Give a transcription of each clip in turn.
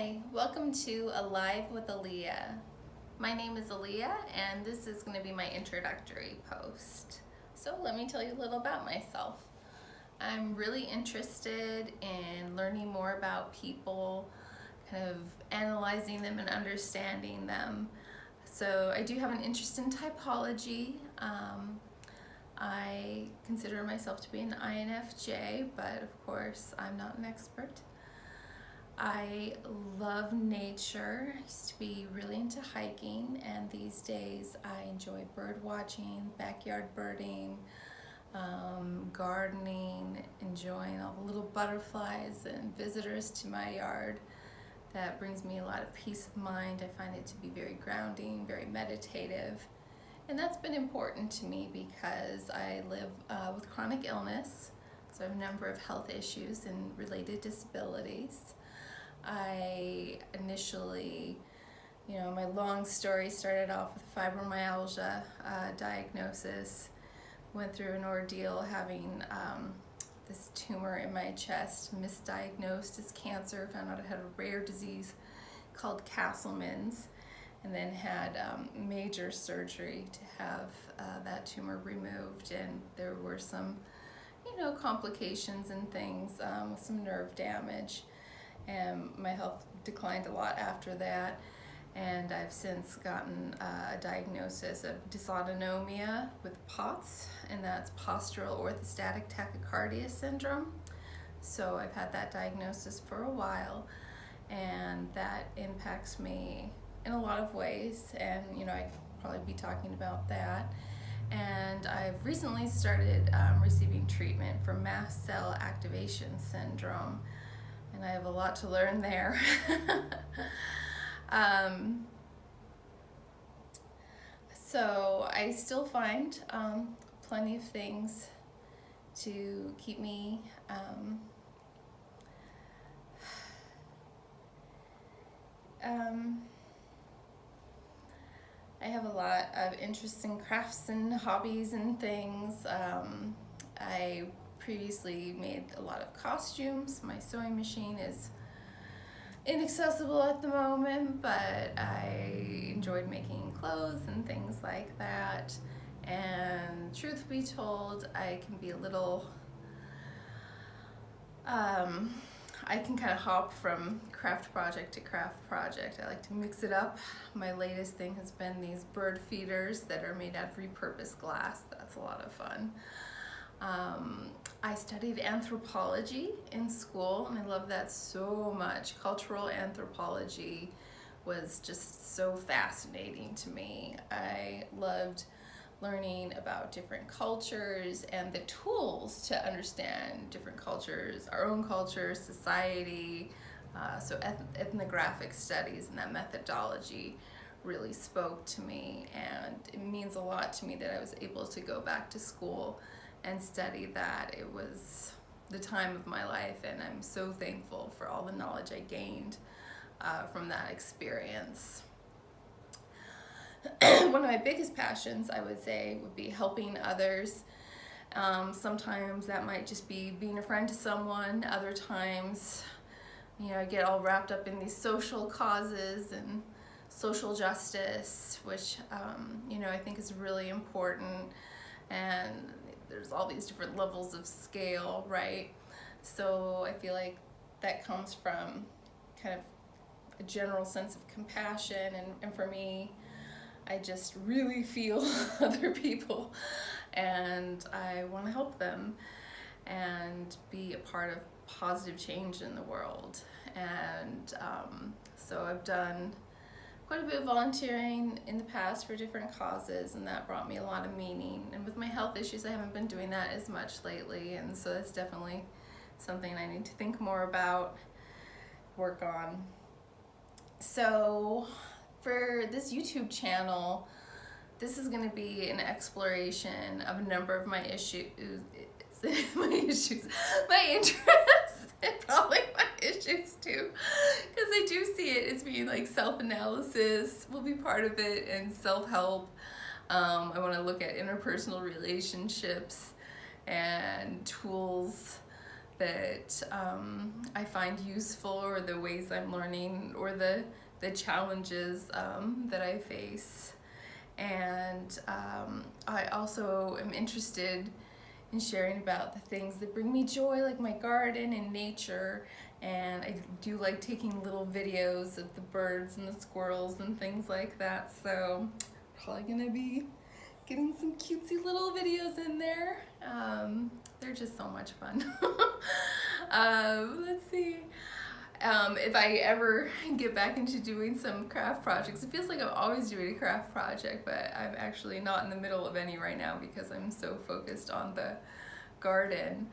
Hi, welcome to Alive with Alia. My name is Alia and this is going to be my introductory post. So let me tell you a little about myself. I'm really interested in learning more about people, kind of analyzing them and understanding them. So I do have an interest in typology. I consider myself to be an INFJ, but of course I'm not an expert. I love nature. I used to be really into hiking, and these days I enjoy bird watching, backyard birding, gardening, enjoying all the little butterflies and visitors to my yard. That brings me a lot of peace of mind. I find it to be very grounding, very meditative. And that's been important to me because I live with chronic illness, so I have a number of health issues and related disabilities. I initially, my long story started off with fibromyalgia diagnosis, went through an ordeal having this tumor in my chest, misdiagnosed as cancer, found out I had a rare disease called Castleman's, and then had major surgery to have that tumor removed, and there were some, complications and things with some nerve damage. And my health declined a lot after that, and I've since gotten a diagnosis of dysautonomia with POTS, and that's postural orthostatic tachycardia syndrome. So I've had that diagnosis for a while, and that impacts me in a lot of ways, and I could probably be talking about that. And I've recently started receiving treatment for mast cell activation syndrome, and I have a lot to learn there. So I still find plenty of things to keep me I have a lot of interest in crafts and hobbies and things. I previously made a lot of costumes. My sewing machine is inaccessible at the moment, but I enjoyed making clothes and things like that. And truth be told, I can be a little, I can kind of hop from craft project to craft project. I like to mix it up. My latest thing has been these bird feeders that are made out of repurposed glass. That's a lot of fun. I studied anthropology in school, and I love that so much. Cultural anthropology was just so fascinating to me. I loved learning about different cultures and the tools to understand different cultures, our own culture, society. So ethnographic studies and that methodology really spoke to me, and it means a lot to me that I was able to go back to school and study that. It was the time of my life, and I'm so thankful for all the knowledge I gained from that experience. One of my biggest passions, I would say, would be helping others. Sometimes that might just be being a friend to someone. Other times, I get all wrapped up in these social causes and social justice, which, I think is really important. And there's all these different levels of scale, right? So I feel like that comes from kind of a general sense of compassion, and for me, I just really feel other people, and I want to help them and be a part of positive change in the world. And so I've done quite a bit of volunteering in the past for different causes, and that brought me a lot of meaning. And with my health issues, I haven't been doing that as much lately, and so that's definitely something I need to think more about, work on. So for this YouTube channel, this is going to be an exploration of a number of my issues, my interests, and probably my issues too, because I do see it as being like self-analysis will be part of it, and self-help. I want to look at interpersonal relationships and tools that I find useful, or the ways I'm learning, or the challenges that I face. And I also am interested in sharing about the things that bring me joy, like my garden and nature. And I do like taking little videos of the birds and the squirrels and things like that. So probably gonna be getting some cutesy little videos in there. They're just so much fun. Let's see. If I ever get back into doing some craft projects, it feels like I'm always doing a craft project, but I'm actually not in the middle of any right now because I'm so focused on the garden.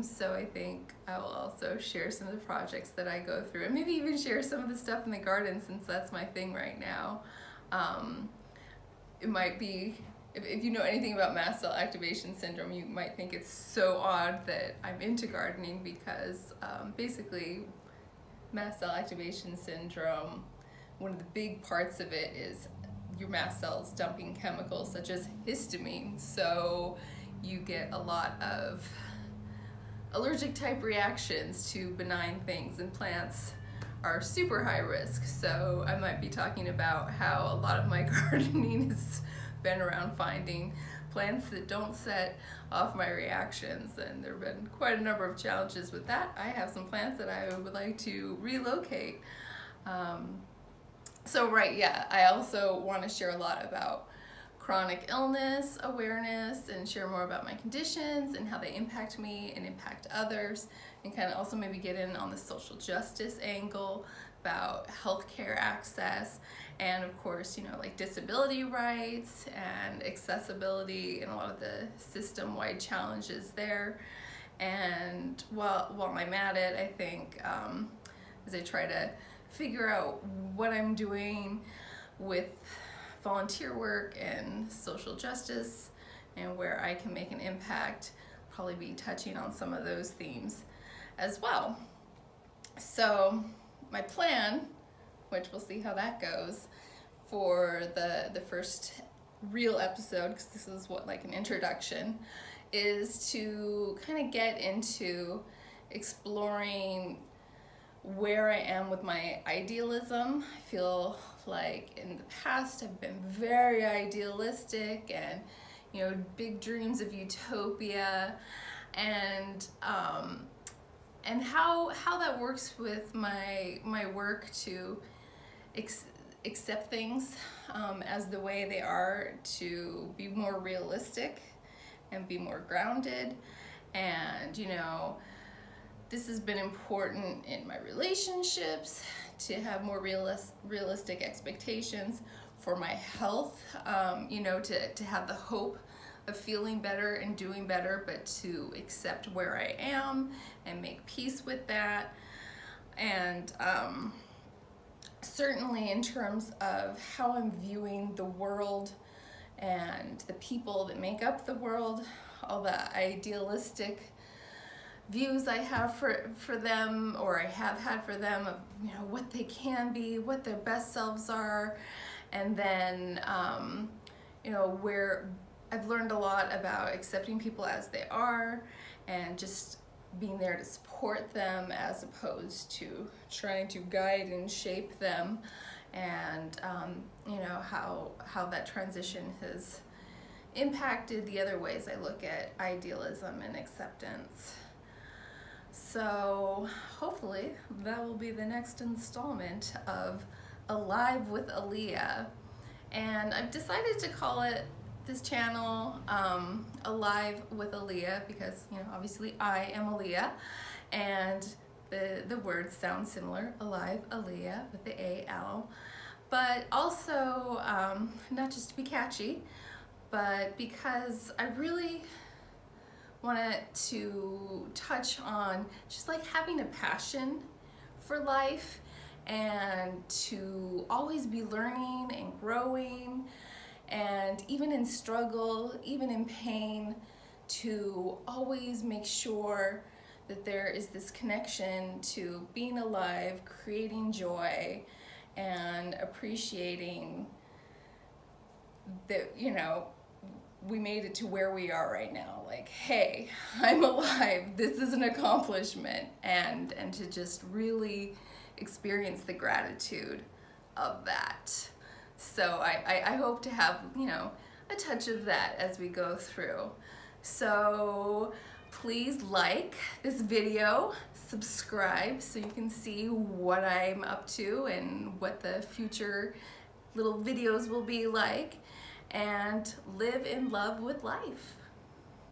So I think I will also share some of the projects that I go through, and maybe even share some of the stuff in the garden, since that's my thing right now. It might be, if you know anything about mast cell activation syndrome, you might think it's so odd that I'm into gardening, because basically mast cell activation syndrome, one of the big parts of it is your mast cells dumping chemicals such as histamine. So you get a lot of allergic type reactions to benign things, and plants are super high risk. So I might be talking about how a lot of my gardening has been around finding plants that don't set off my reactions, and there have been quite a number of challenges with that. I have some plants that I would like to relocate. I also want to share a lot about chronic illness awareness, and share more about my conditions and how they impact me and impact others, and kind of also maybe get in on the social justice angle about healthcare access, and of course, like disability rights and accessibility, and a lot of the system-wide challenges there. And while I'm at it, I think as I try to figure out what I'm doing with volunteer work and social justice, and where I can make an impact, probably be touching on some of those themes as well. So my plan, which we'll see how that goes, for the first real episode, because this is like an introduction, is to kind of get into exploring where I am with my idealism. I feel like in the past I've been very idealistic, and big dreams of utopia, and how that works with my work to accept things as the way they are, to be more realistic and be more grounded. And this has been important in my relationships, to have more realistic expectations for my health, to have the hope of feeling better and doing better, but to accept where I am and make peace with that. And certainly in terms of how I'm viewing the world and the people that make up the world, all the idealistic views I have for them, or I have had for them, of what they can be, what their best selves are. And then where I've learned a lot about accepting people as they are, and just being there to support them as opposed to trying to guide and shape them. And how that transition has impacted the other ways I look at idealism and acceptance. So hopefully that will be the next installment of Alive with Alia. And I've decided to call this channel Alive with Alia because, obviously I am Alia, and the words sound similar, Alive, Alia, with the A-L. But also, not just to be catchy, but because I really wanted to touch on just like having a passion for life, and to always be learning and growing, and even in struggle, even in pain, to always make sure that there is this connection to being alive, creating joy, and appreciating that, we made it to where we are right now. Like, hey, I'm alive. This is an accomplishment. And to just really experience the gratitude of that. So I hope to have, you know, a touch of that as we go through. So please like this video, subscribe so you can see what I'm up to and what the future little videos will be like, and live in love with life.